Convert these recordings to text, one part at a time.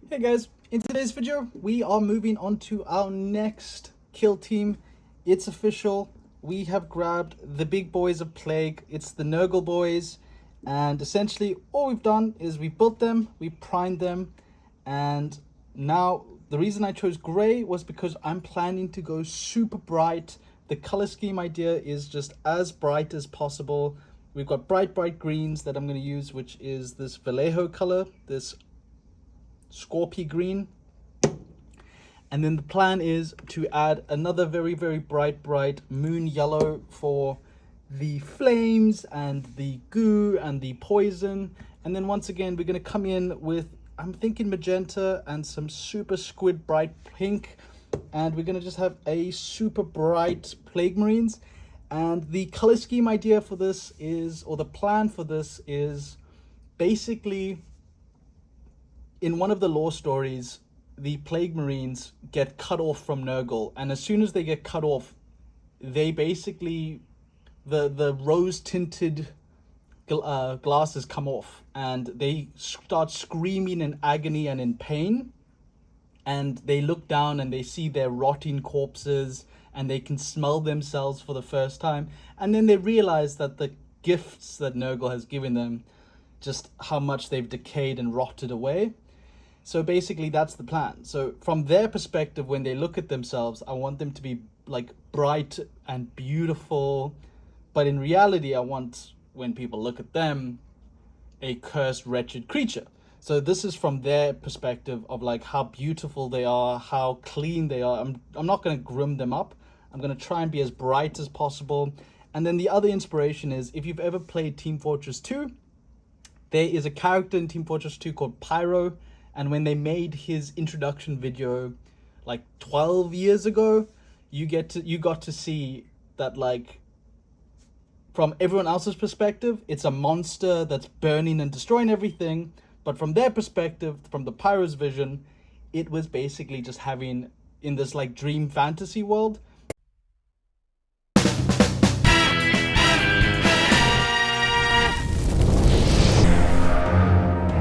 Hey guys, in today's video we are moving on to our next kill team. It's official, we have grabbed the big boys of Plague. It's the Nurgle boys, and essentially all we've done is we built them, we primed them, and now the reason I chose grey was because I'm planning to go super bright. The color scheme idea is just as bright as possible. We've got bright greens that I'm going to use, which is this Vallejo color, this Scorpy green, and then the plan is to add another very bright moon yellow for the flames and the goo and the poison. And then once again we're going to come in with, I'm thinking, magenta and some super squid bright pink, and we're going to just have a super bright Plague Marines. And the color scheme idea for this is, or the plan for this is, basically, in one of the lore stories, the Plague Marines get cut off from Nurgle, and as soon as they get cut off, they basically, the rose-tinted glasses come off, and they start screaming in agony and in pain, and they look down and they see their rotting corpses, and they can smell themselves for the first time, and then they realize that the gifts that Nurgle has given them, just how much they've decayed and rotted away. So basically that's the plan. So from their perspective, when they look at themselves, I want them to be like bright and beautiful. But in reality, I want, when people look at them, a cursed, wretched creature. So this is from their perspective of like how beautiful they are, how clean they are. I'm not going to grim them up. I'm going to try and be as bright as possible. And then the other inspiration is, if you've ever played Team Fortress 2, there is a character in Team Fortress 2 called Pyro. And when they made his introduction video like 12 years ago, you got to see that, like, from everyone else's perspective, it's a monster that's burning and destroying everything. But from their perspective, from the Pyro's vision, it was basically just having, in this like dream fantasy world,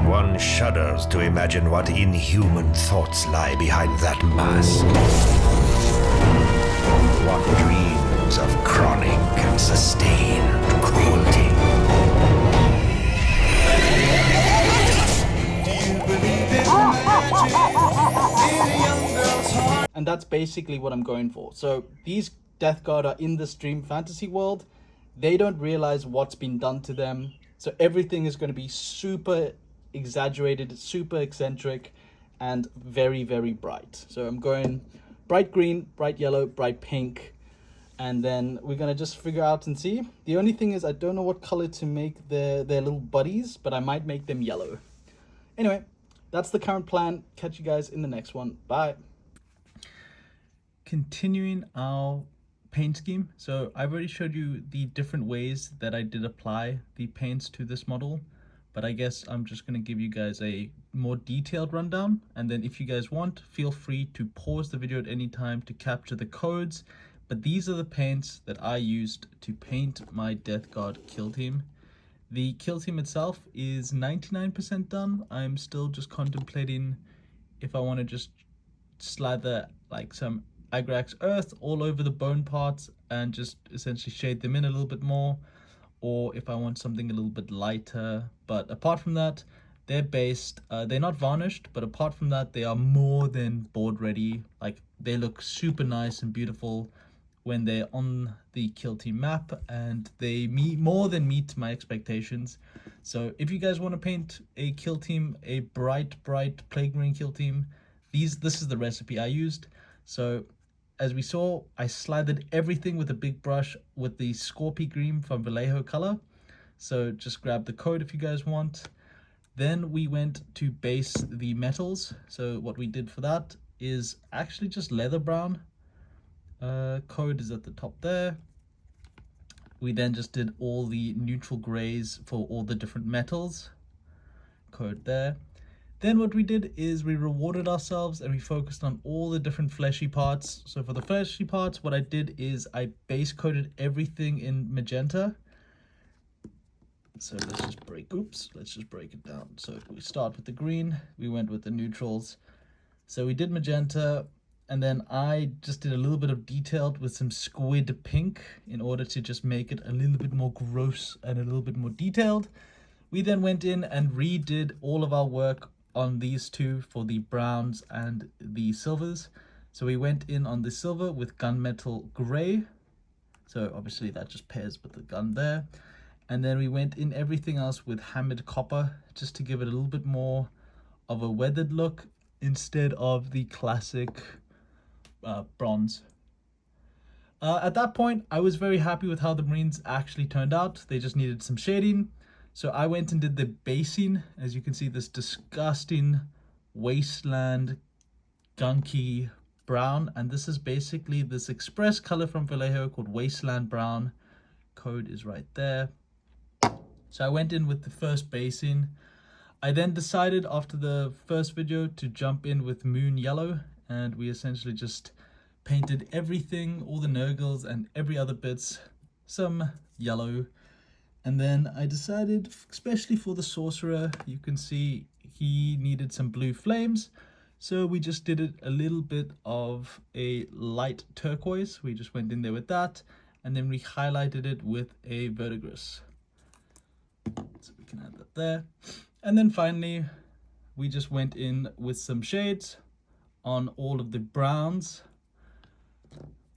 one shudders to imagine what inhuman thoughts lie behind that mask. What dreams of chronic and sustained cruelty. And that's basically what I'm going for. So these Death Guard are in this dream fantasy world. They don't realize what's been done to them. So everything is going to be super exaggerated, super eccentric, and very bright. So I'm going bright green, bright yellow, bright pink, and then we're gonna just figure out and see. The only thing is, I don't know what color to make their little buddies, but I might make them yellow. Anyway, that's the current plan. Catch you guys in the next one. Bye. Continuing our paint scheme. So I've already showed you the different ways that I did apply the paints to this model, but I guess I'm just going to give you guys a more detailed rundown. And then if you guys want, feel free to pause the video at any time to capture the codes. But these are the paints that I used to paint my Death Guard kill team. The kill team itself is 99% done. I'm still just contemplating if I want to just slather like some Agrax earth all over the bone parts and just essentially shade them in a little bit more, or if I want something a little bit lighter. But apart from that, they're based, they're not varnished, but apart from that, they are more than board ready. Like, they look super nice and beautiful when they're on the kill team map, and they more than meet my expectations. So if you guys want to paint a kill team, a bright Plague Marine kill team, this is the recipe I used. So as we saw, I slathered everything with a big brush with the Scorpy green from Vallejo color. So just grab the code if you guys want. Then we went to base the metals. So what we did for that is actually just leather brown. Code is at the top there. We then just did all the neutral grays for all the different metals. Code there. Then what we did is we rewarded ourselves and we focused on all the different fleshy parts. So for the fleshy parts, what I did is I base coated everything in magenta. So let's just break it down. So we start with the green, we went with the neutrals. So we did magenta, and then I just did a little bit of detailed with some squid pink in order to just make it a little bit more gross and a little bit more detailed. We then went in and redid all of our work on these two for the browns and the silvers. So we went in on the silver with gunmetal gray. So obviously that just pairs with the gun there. And then we went in everything else with hammered copper, just to give it a little bit more of a weathered look instead of the classic bronze. At that point, I was very happy with how the Marines actually turned out. They just needed some shading. So I went and did the basing. As you can see, this disgusting wasteland gunky brown. And this is basically this express color from Vallejo called Wasteland Brown. Code is right there. So I went in with the first basing. I then decided after the first video to jump in with Moon Yellow, and we essentially just painted everything, all the Nurgles and every other bits, some yellow. And then I decided, especially for the Sorcerer, you can see he needed some blue flames. So we just did it a little bit of a light turquoise. We just went in there with that, and then we highlighted it with a verdigris. So we can add that there. And then finally, we just went in with some shades on all of the browns,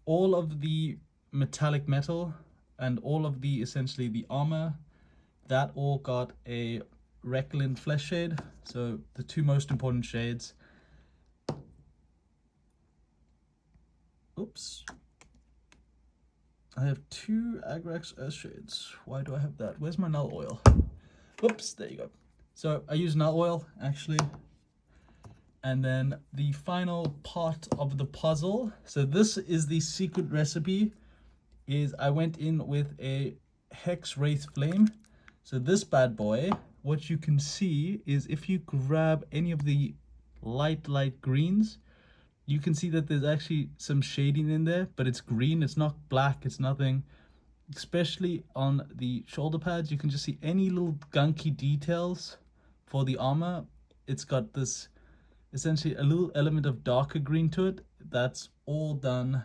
all of the metallic metal, and all of the, essentially the armor. That all got a Recklin flesh shade. So the two most important shades. Oops. I have two Agrax Earth shades. Why do I have that? Where's my null oil? Oops, there you go. So I use null oil actually. And then the final part of the puzzle. So this is the secret recipe. Is I went in with a Hex Wraith Flame. So this bad boy, what you can see is if you grab any of the light greens, you can see that there's actually some shading in there, but it's green, it's not black, it's nothing. Especially on the shoulder pads, you can just see any little gunky details for the armor. It's got this, essentially a little element of darker green to it. That's all done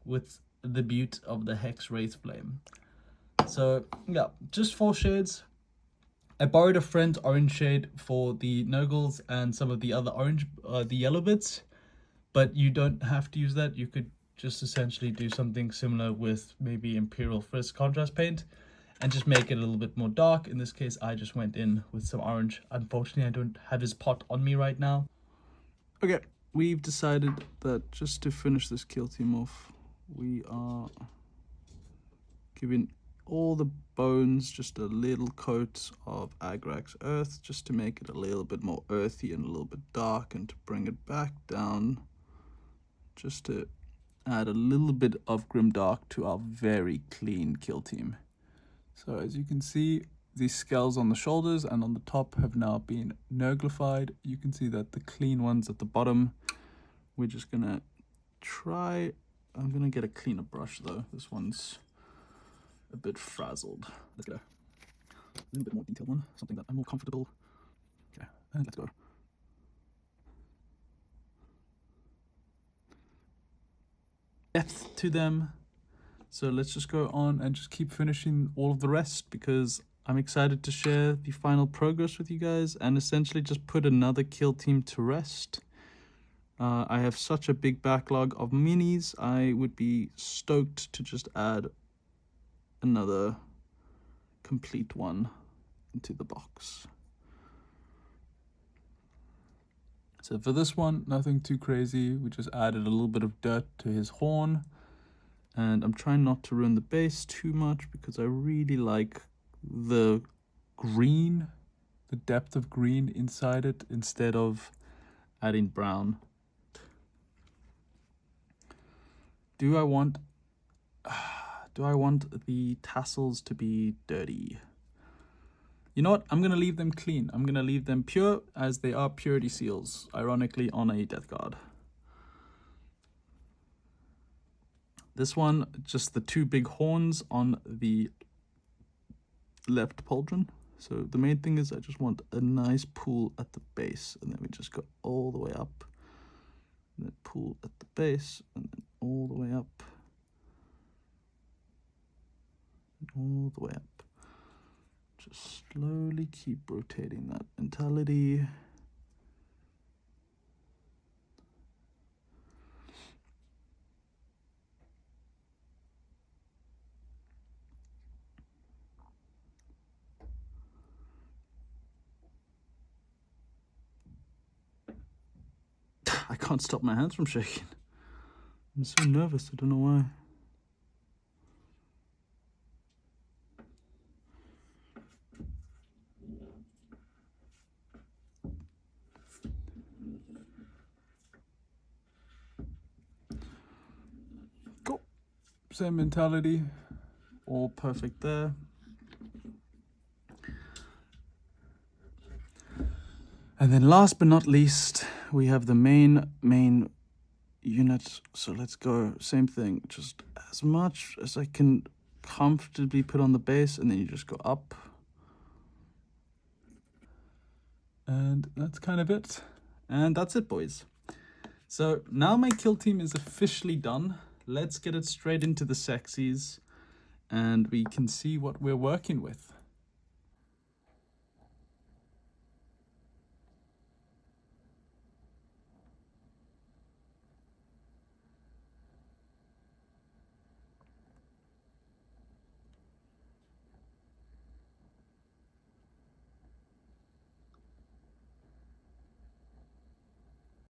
with the beauty of the Hex Wraith Flame. So yeah, just 4 shades. I borrowed a friend's orange shade for the Nurgles and some of the other orange, the yellow bits. But you don't have to use that. You could just essentially do something similar with maybe Imperial Frisk contrast paint and just make it a little bit more dark. In this case, I just went in with some orange. Unfortunately, I don't have his pot on me right now. Okay, we've decided that just to finish this kill team off, we are giving all the bones just a little coat of Agrax Earth just to make it a little bit more earthy and a little bit dark, and to bring it back down just to add a little bit of grimdark to our very clean kill team. So as you can see, the skulls on the shoulders and on the top have now been Nurglified. You can see that the clean ones at the bottom, we're just gonna try, I'm gonna get a cleaner brush though. This one's a bit frazzled. Let's go. A little bit more detailed one, something that I'm more comfortable. Okay, and let's go. Depth to them. So let's just go on and just keep finishing all of the rest, because I'm excited to share the final progress with you guys and essentially just put another kill team to rest. I have such a big backlog of minis. I would be stoked to just add another complete one into the box. So for this one, nothing too crazy. We just added a little bit of dirt to his horn. And I'm trying not to ruin the base too much because I really like the green, the depth of green inside it instead of adding brown. Do I want the tassels to be dirty? You know what? I'm going to leave them clean. I'm going to leave them pure, as they are purity seals, ironically, on a death guard. This one, just the 2 big horns on the left pauldron. So the main thing is I just want a nice pool at the base, and then we just go all the way up, and then pool at the base, and then all the way up, and all the way up. Just slowly keep rotating that mentality. I can't stop my hands from shaking. I'm so nervous, I don't know why. Cool. Same mentality. All perfect there. And then last but not least, we have the main unit. So let's go, same thing, just as much as I can comfortably put on the base, and then you just go up. And that's kind of it. And that's it, boys. So now my kill team is officially done. Let's get it straight into the sexies, and we can see what we're working with.